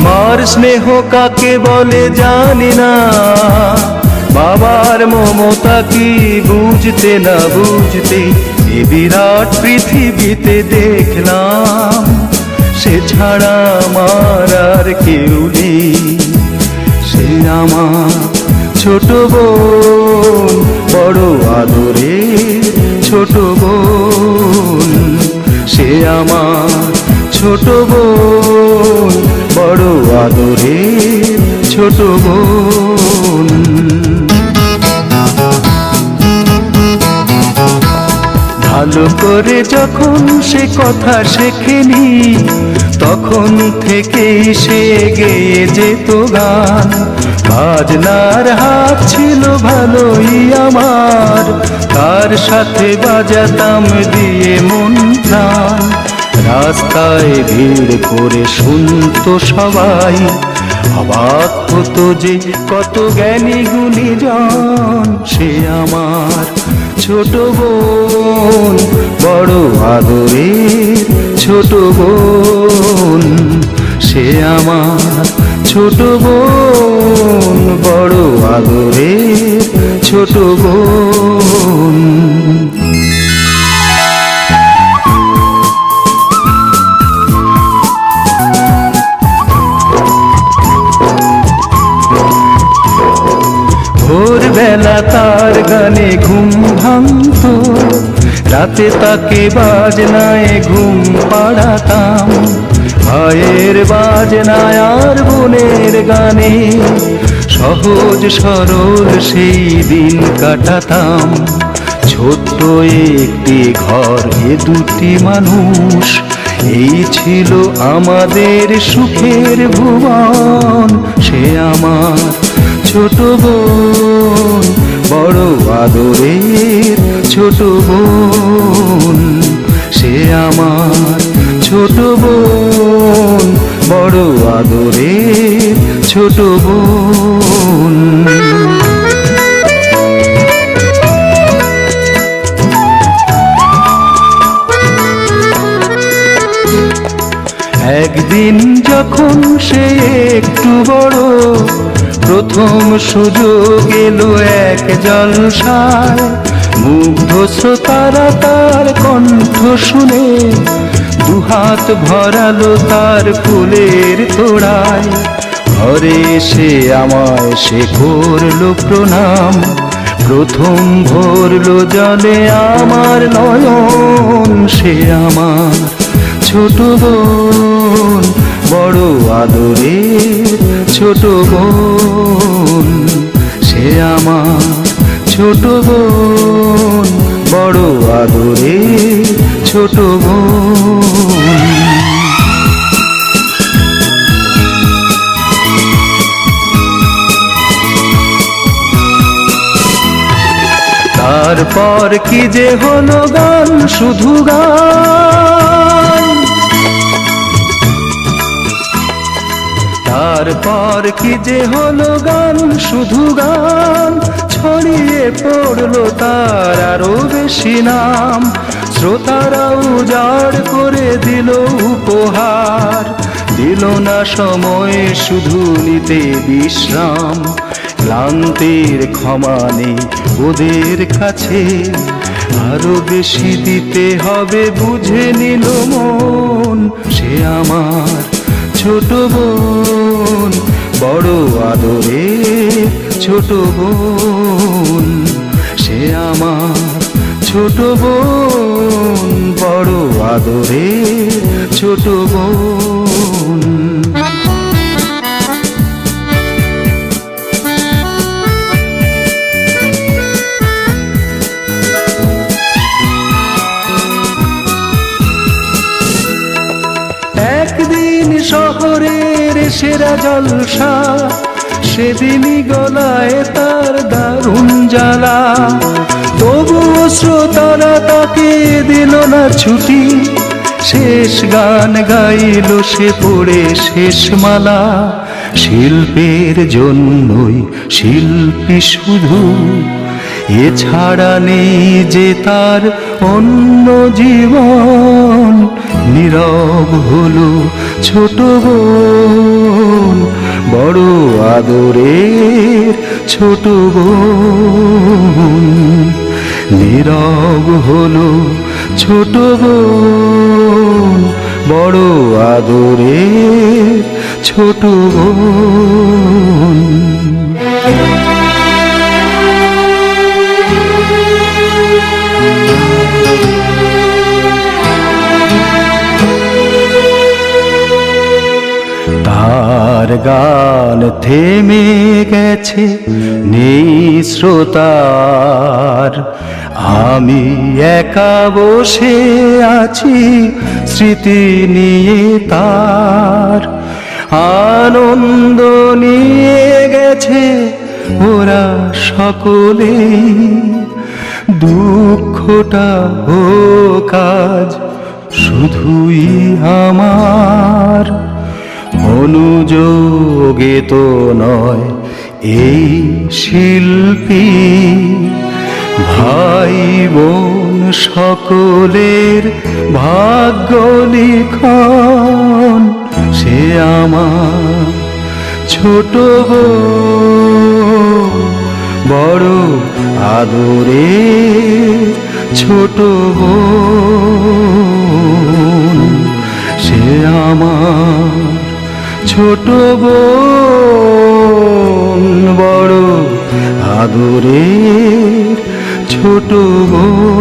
মার স্নেহ কাকে বলে জানি না, বাবার মমতা কি বুঝতে না বুঝতে এ বিরাট পৃথিবীতে দেখলাম, সে ছাড়া আমার আর কেউ নেই। সে আমার ছোট বোন, বড় আদরে ছোট বোন। সে আমার ছোট বোন, বড় আদরে ছোট বোন। ভালো করে যখন সে কথা শেখেনি, তখন থেকেই সে গেয়ে যেত গান। বাজনার হাত ছিল ভালোই আমার, তার সাথে বাজাতাম দিয়ে মন প্রাণ। রাস্তায় ভিড় করে শুনতো সবাই, অবাক হতো যে কত জ্ঞানী গুণীজন। সে আমার ছোট বোন, বড় আদরের ছোট বোন। সে আমার ছোট বোন, বড় আদরের ছোট বোন। ভোরবেলা তার গানে ঘুম ভাঙতো, রাতে তাকে বাজনায় ঘুম পাড়াতাম। ভাইয়ের বাজনায় আর বোনের গানে সহজ সরল সেই দিন কাটাতাম। ছোট্ট একটি ঘর, এ দুটি মানুষ, এই ছিল আমাদের সুখের ভুবন। সে আমার ছোট বোন, বড় আদরের ছোট বোন। সে আমার ছোট বোন, বড় আদরের ছোট বোন। একদিন যখন সে একটু বড়, প্রথম সুযোগ এলো এক জলসায়। মুগ্ধ শ্রোতারা তার কণ্ঠ শুনে দুহাত ভরালো তার ফুলের তোড়ায়। ঘরে এসে আমায় সে করলো প্রণাম, প্রথম ভরলো জলে আমার নয়ন। সে আমার ছোট বোন, বড় আদরের ছোট বোন। সে আমার ছোট বোন, বড় আদরের ছোট বোন। তারপর কি যে হলো গান, শুধু গান। তারপর কি যে হলো গান, শুধু গান। ছড়িয়ে পড়লো তার আরো বেশি নাম, শ্রোতারা উজাড় করে দিল উপহার। দিল না সময় শুধু নিতে বিশ্রাম, ক্লান্তির ক্ষমা নেই ওদের কাছে। আরো বেশি দিতে হবে বুঝে নিল মন। সে আমার ছোট বোন, বড় আদরের ছোট বোন। সে আমার ছোট বোন, বড় আদরের ছোট বোন। একদিন শহরের সেরা জলসা, সেদিনই গলায় তার দারুণ জ্বালা। তবুও শ্রোতারা তাকে দিল না ছুটি, শেষ গান গাইল সে পড়ে শেষ মালা। শিল্পের জন্যই শিল্পী শুধু, এছাড়া নেই যে তার অন্য জীবন। নীরব হলো ছোট বোন, বড় আদরের ছোট বোন। নীরব হলো ছোট বোন, বড় আদরের ছোট বোন। তার গান থেমে গেছে, নেই শ্রোতার। আমি একা বসে আছি স্মৃতি নিয়ে তার। আনন্দ নিয়ে গেছে ওরা সকলেই, দুঃখটা হোক আজ শুধুই আমার। অনুযোগে তো নয় এই শিল্পী, ভাই বোন সকলের ভাগ্য লিখন। সে আমার ছোট বোন, বড় আদরের ছোট বোন। সে আমার ছোট বোন, বড় আদরের ছোট বোন।